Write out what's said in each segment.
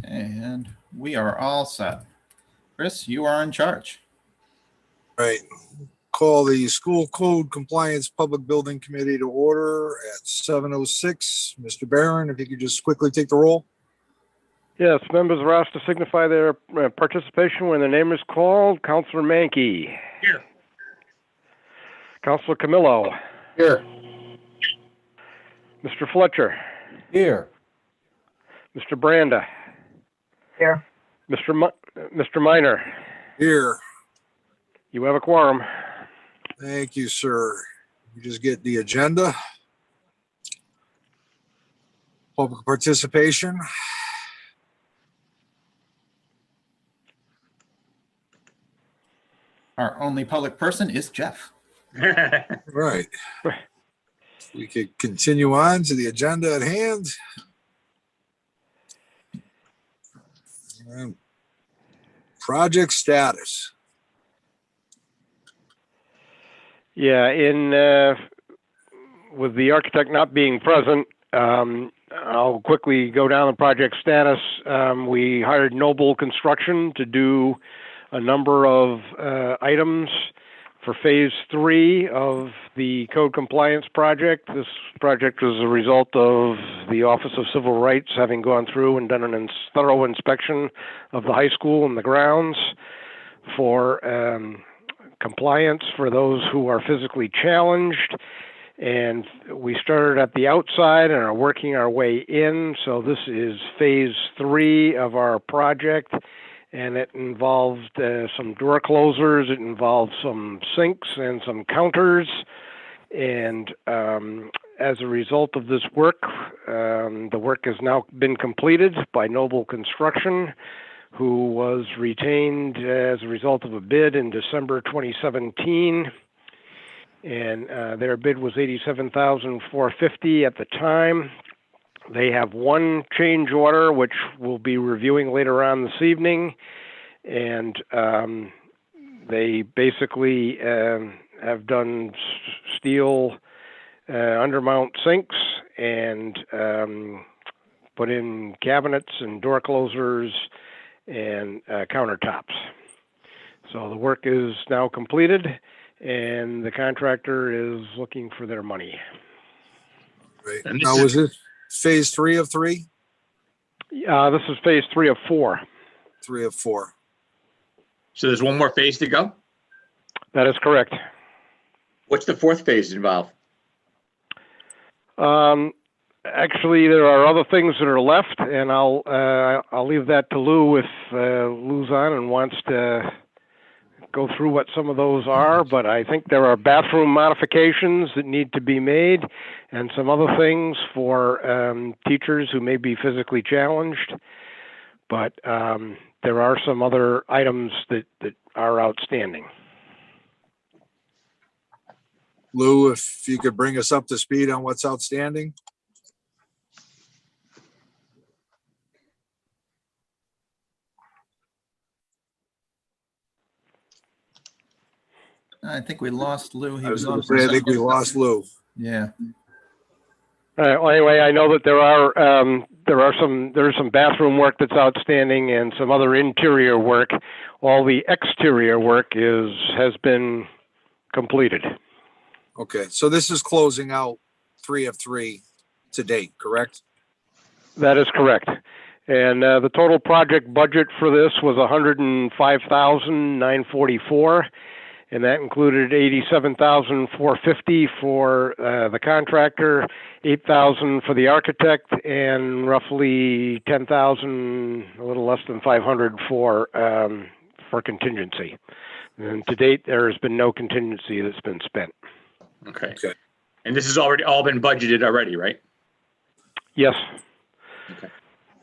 And we are all set. Chris, you are in charge. Right. Call the School Code Compliance Public Building Committee to order at 7:06. Mr. Barron, if you could just quickly take the roll. Yes, members are asked to signify their participation when their name is called. Councilor Mankey. Here. Councilor Camillo. Here. Mr. Fletcher. Here. Mr. Branda. Here. Mr. Minor. Here. You have a quorum. Thank you, sir. You just get the agenda. Public participation. Our only public person is Jeff. Right. We could continue on to the agenda at hand. And project status. Yeah, with the architect not being present, I'll quickly go down the project status. We hired Noble Construction to do a number of items for phase 3 of the code compliance project. This project was a result of the Office of Civil Rights having gone through and done a thorough inspection of the high school and the grounds for compliance for those who are physically challenged. And we started at the outside and are working our way in. So this is phase 3 of our project. And it involved some door closers, it involved some sinks and some counters. And as a result of this work, the work has now been completed by Noble Construction, who was retained as a result of a bid in December 2017. And their bid was $87,450 at the time. They have one change order, which we'll be reviewing later on this evening. And they basically have done steel undermount sinks and put in cabinets and door closers and countertops. So the work is now completed, and the contractor is looking for their money. Right. Now, was this phase 3 of 3? This is phase 3 of 4. 3 of 4. So there's one more phase to go? That is correct. What's the 4th phase involved? Actually, there are other things that are left, and I'll leave that to Lou if Lou's on and wants to go through what some of those are. But I think there are bathroom modifications that need to be made and some other things for teachers who may be physically challenged. But there are some other items that are outstanding. Lou, if you could bring us up to speed on what's outstanding. I think we lost Lou. I think we lost Lou. Yeah. Well, anyway, I know that there's some bathroom work that's outstanding and some other interior work. All the exterior work has been completed. Okay, so this is closing out 3 of 3 to date, correct? That is correct. And the total project budget for this was $105,944. And that included $87,450 for the contractor, $8,000 for the architect, and roughly $10,000, a little less than $500 for contingency. And to date, there has been no contingency that's been spent. Okay. And this has already all been budgeted already, right? Yes. Okay.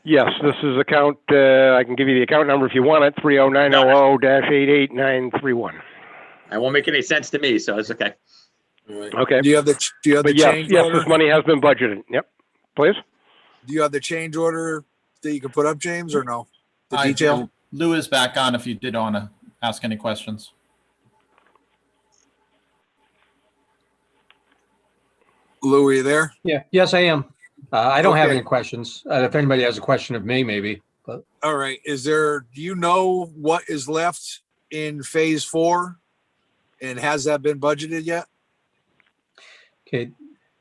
Yes, this is account. I can give you the account number if you want it. 30900-88931. It won't make any sense to me, so it's okay. Right. Okay. Do you have the change yes, order? this money has been budgeted. Yep. Please. Do you have the change order that you can put up, James, or no? The I detail? do. Lou is back on if you did want to ask any questions. Lou, are you there? Yeah. Yes, I am. I don't have Okay. any questions. If anybody has a question of me, maybe, but All right, do you know what is left in phase 4? And has that been budgeted yet? okay.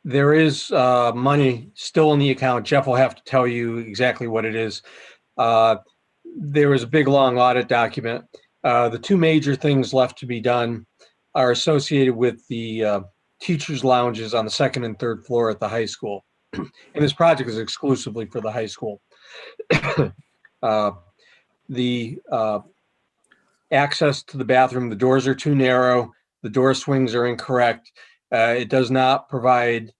There is money still in the account. Jeff will have to tell you exactly what it is. There was a big, long audit document. The two major things left to be done are associated with the teachers' lounges on the second and third floor at the high school. And this project is exclusively for the high school. The access to the bathroom, the doors are too narrow. The door swings are incorrect. It does not provide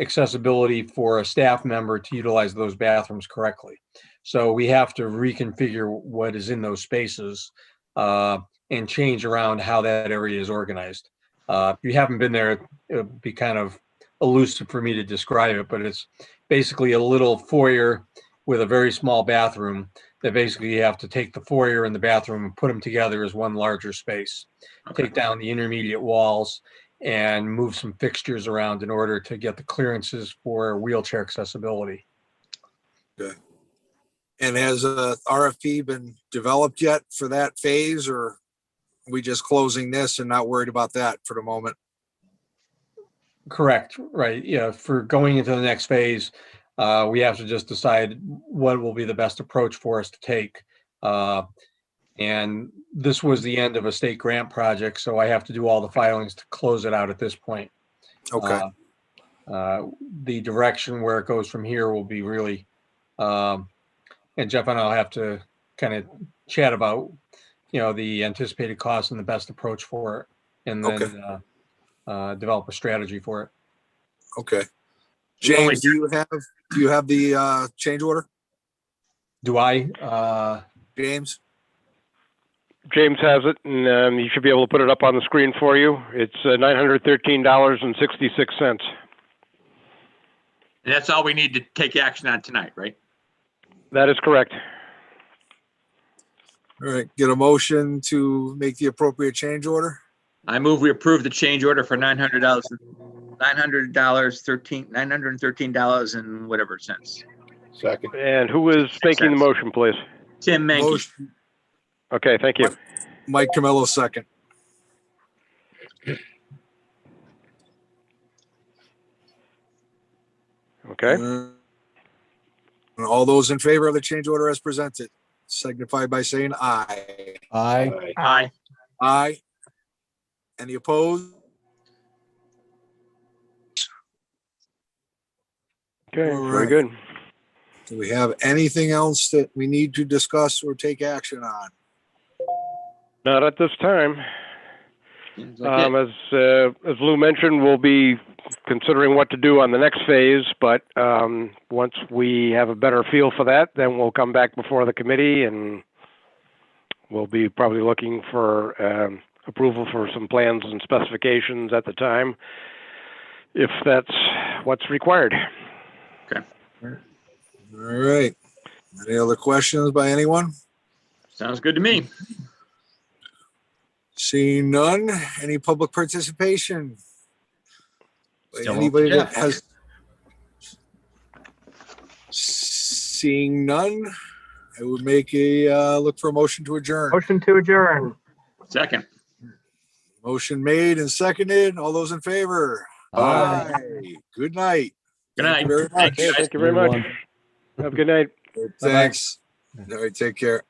accessibility for a staff member to utilize those bathrooms correctly. So we have to reconfigure what is in those spaces and change around how that area is organized. If you haven't been there, it would be kind of elusive for me to describe it, but it's basically a little foyer with a very small bathroom that basically you have to take the foyer and the bathroom and put them together as one larger space. Okay. Take down the intermediate walls and move some fixtures around in order to get the clearances for wheelchair accessibility. And has a RFP been developed yet for that phase, or are we just closing this and not worried about that for the moment? Correct, right. Yeah, for going into the next phase, we have to just decide what will be the best approach for us to take. And this was the end of a state grant project, so I have to do all the filings to close it out at this point. Okay, The direction where it goes from here will be really, and Jeff and I'll have to kind of chat about, the anticipated costs and the best approach for it, and then develop a strategy for it. okay. Well, James, do you have the change order? Do I? James? James has it, and he should be able to put it up on the screen for you. It's $913.66. And that's all we need to take action on tonight, right? That is correct. All right, get a motion to make the appropriate change order? I move we approve the change order for $913 and whatever cents. Second. And who is making the motion, please? Tim Menke. Motion, Okay, thank you. Mike Camillo, second. Okay. And all those in favor of the change order as presented, signify by saying aye. Aye. Aye. Aye. Any opposed? Okay, All very right. good. Do we have anything else that we need to discuss or take action on? Not at this time. Seems like it. As Lou mentioned, we'll be considering what to do on the next phase, but once we have a better feel for that, then we'll come back before the committee and we'll be probably looking for approval for some plans and specifications at the time, if that's what's required. All right. Any other questions by anyone? Sounds good to me. Seeing none, any public participation? By Still anybody that Jeff. has? Seeing none, I would make look for a motion to adjourn. Motion to adjourn. Second. Motion made and seconded. All those in favor? Aye. Good night. Good Thank you night. very much. Thank you, guys. Thank you very much. Everyone. Have a good night. Thanks. All right, take care.